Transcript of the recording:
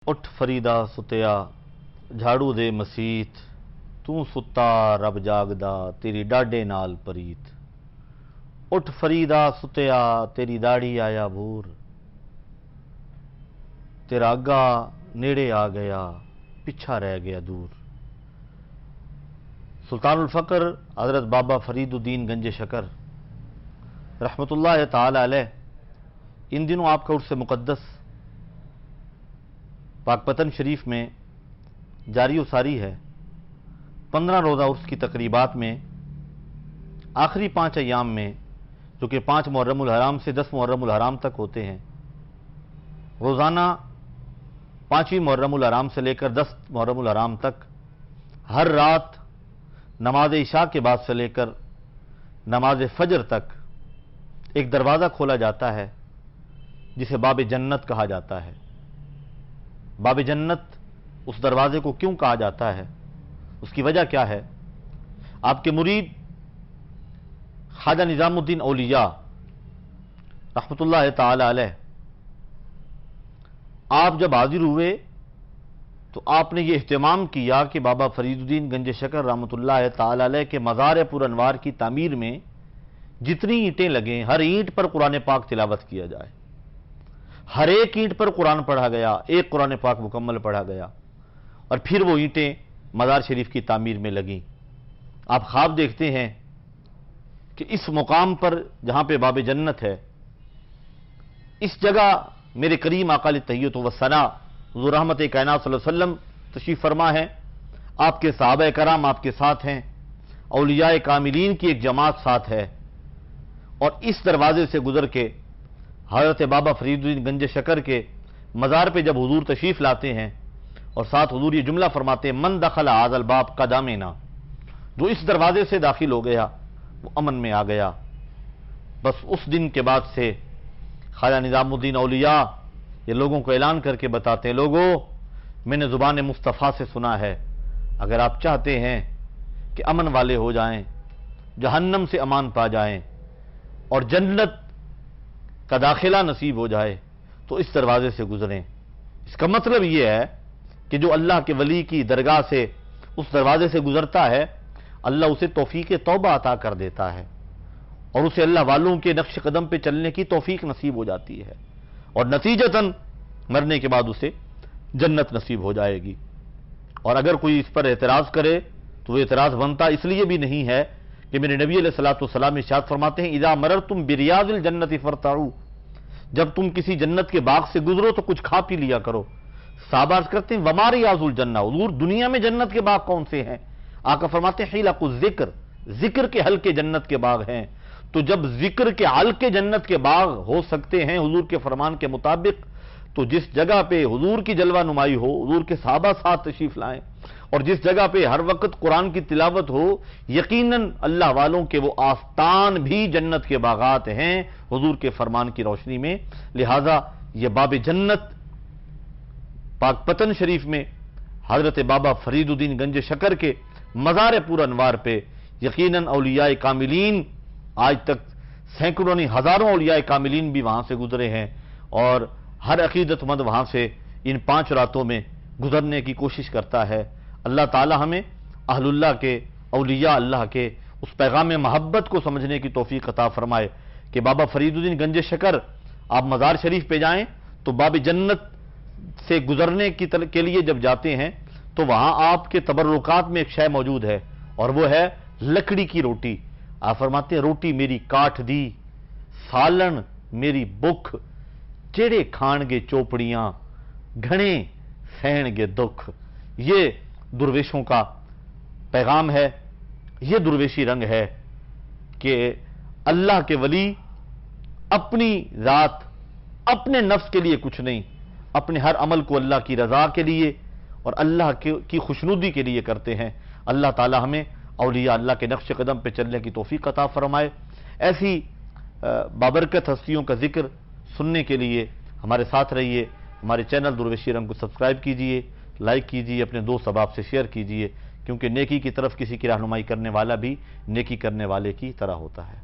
उठ फरीदा सुतिया झाड़ू दे मसीत, तू सुता रब जागदा तेरी डाडे नाल परीत। उठ फरीदा सुतिया तेरी दाढ़ी आया भूर, तेरा अग्गा नेड़े आ गया पिछा रह गया दूर। सुल्तानुल फकर हजरत बाबा फरीदुद्दीन गंज शकर रहमतुल्लाह ताला अलैह इन दिनों आपका उर्स मुक़द्दस पाकपतन शरीफ में जारी उसारी है। 15 रोज़ा उर्स की तकरीबात में आखिरी 5 अयाम में, जो कि 5 मुहर्रमुल हराम से 10 मुहर्रमुल हराम तक होते हैं, रोज़ाना 5वीं मुहर्रमुल हराम से लेकर 10 मुहर्रमुल हराम तक हर रात नमाज इशा के बाद से लेकर नमाज फजर तक एक दरवाज़ा खोला जाता है जिसे बाब जन्नत कहा जाता है। बाब जन्नत उस दरवाजे को क्यों कहा जाता है, उसकी वजह क्या है? आपके मुरीद ख्वाजा निजामुद्दीन औलिया रहमतुल्लाह ताला अलैह आप जब हाजिर हुए तो आपने ये इह्तिमाम किया कि बाबा फरीदुद्दीन गंज शकर रहमतुल्लाह ताला अलैह के मज़ार पुरअनवार की तामीर में जितनी ईंटें लगें, हर ईंट पर कुरान पाक तिलावत किया जाए। हर एक ईंट पर कुरान पढ़ा गया, एक कुरान पाक मुकम्मल पढ़ा गया और फिर वो ईंटें मज़ार शरीफ की तामीर में लगीं। आप ख्वाब देखते हैं कि इस मुकाम पर जहां पे बाब जन्नत है, इस जगह मेरे करीम अकाल तहियत व सना हुज़ूर रहमत कायनात सल्लल्लाहु अलैहि वसल्लम तशरीफ़ फरमा है। आपके सहाबा कराम आपके साथ हैं, औलिया कामिलीन की एक जमात साथ है, और इस दरवाजे से गुजर के हज़रत बाबा फरीदुद्दीन गंज शकर के मज़ार पे जब हुजूर तशरीफ़ लाते हैं और साथ हुजूर ये जुमला फरमाते हैं, मन दखला आज़ल बाब कदामेना, जो इस दरवाजे से दाखिल हो गया वो अमन में आ गया। बस उस दिन के बाद से ख्वाजा निजामुद्दीन औलिया ये लोगों को ऐलान करके बताते हैं, लोगों मैंने ज़ुबान मुस्तफ़ा से सुना है, अगर आप चाहते हैं कि अमन वाले हो जाएं, जहन्नम से अमान पा जाएं और जन्नत का दाखिला नसीब हो जाए, तो इस दरवाजे से गुजरें। इसका मतलब यह है कि जो अल्लाह के वली की दरगाह से उस दरवाजे से गुजरता है, अल्लाह उसे तौफीक तौबा अता कर देता है और उसे अल्लाह वालों के नक्श कदम पे चलने की तौफीक नसीब हो जाती है और नतीजतन मरने के बाद उसे जन्नत नसीब हो जाएगी। और अगर कोई इस पर एतराज़ करे तो वह एतराज़ बनता इसलिए भी नहीं है कि मेरे नबी अलैहिस्सलातु वस्सलाम इरशाद फरमाते हैं, इज़ा मररतुम बिरियाज़िल जन्नति फरताऊ, जब तुम किसी जन्नत के बाग से गुजरो तो कुछ खा पी लिया करो। साहबा अर्ज़ करते हैं, वमा रियाज़ुल जन्ना, हुज़ूर दुनिया में जन्नत के बाग कौन से हैं? आका फरमाते हैं, हिलक़ु ज़िक्र, जिक्र के हल्के जन्नत के बाग हैं। तो जब जिक्र के हल्के जन्नत के बाग हो सकते हैं हुजूर के फरमान के मुताबिक, तो जिस जगह पे हुजूर की जलवा नुमाई हो, हुजूर के साहबा साथ तशरीफ लाएं, और जिस जगह पे हर वक्त कुरान की तिलावत हो, यकीनन अल्लाह वालों के वो आस्तान भी जन्नत के बागात हैं हुजूर के फरमान की रोशनी में। लिहाजा ये बाब जन्नत पाकपतन शरीफ में हजरत बाबा फरीदुद्दीन गंज शकर के मज़ार पुरअनवार पे यकीनन औलिया कामिलीन, आज तक सैकड़ों नहीं हजारों औलिया कामिलीन भी वहां से गुजरे हैं और हर अकीदतमंद वहां से इन 5 रातों में गुजरने की कोशिश करता है। अल्लाह ताला हमें अहलुल्लाह के, औलिया अल्लाह के उस पैगाम मोहब्बत को समझने की तौफीक अता फरमाए कि बाबा फरीदुद्दीन गंज शकर आप मज़ार शरीफ पे जाएं तो बाब जन्नत से गुजरने के लिए जब जाते हैं तो वहां आपके तबर्रुकात में एक शय मौजूद है और वो है लकड़ी की रोटी। आप फरमाते हैं, रोटी मेरी काठ दी, सालन मेरी बुख, चेड़े खाणगे चोपड़ियां, घने सहणगे दुख। ये दुर्वेशों का पैगाम है, ये दुर्वेशी रंग है कि अल्लाह के वली अपनी जात, अपने नफ्स के लिए कुछ नहीं, अपने हर अमल को अल्लाह की रजा के लिए और अल्लाह की खुशनुदी के लिए करते हैं। अल्लाह ताला हमें औलिया अल्लाह के नक्श कदम पे चलने की तौफीक अता फरमाए। ऐसी बाबरकत हस्तियों का जिक्र सुनने के लिए हमारे साथ रहिए। हमारे चैनल दुर्वेशी रंग को सब्सक्राइब कीजिए, लाइक कीजिए, अपने दोस्त अहबाब से शेयर कीजिए, क्योंकि नेकी की तरफ किसी की रहनुमाई करने वाला भी नेकी करने वाले की तरह होता है।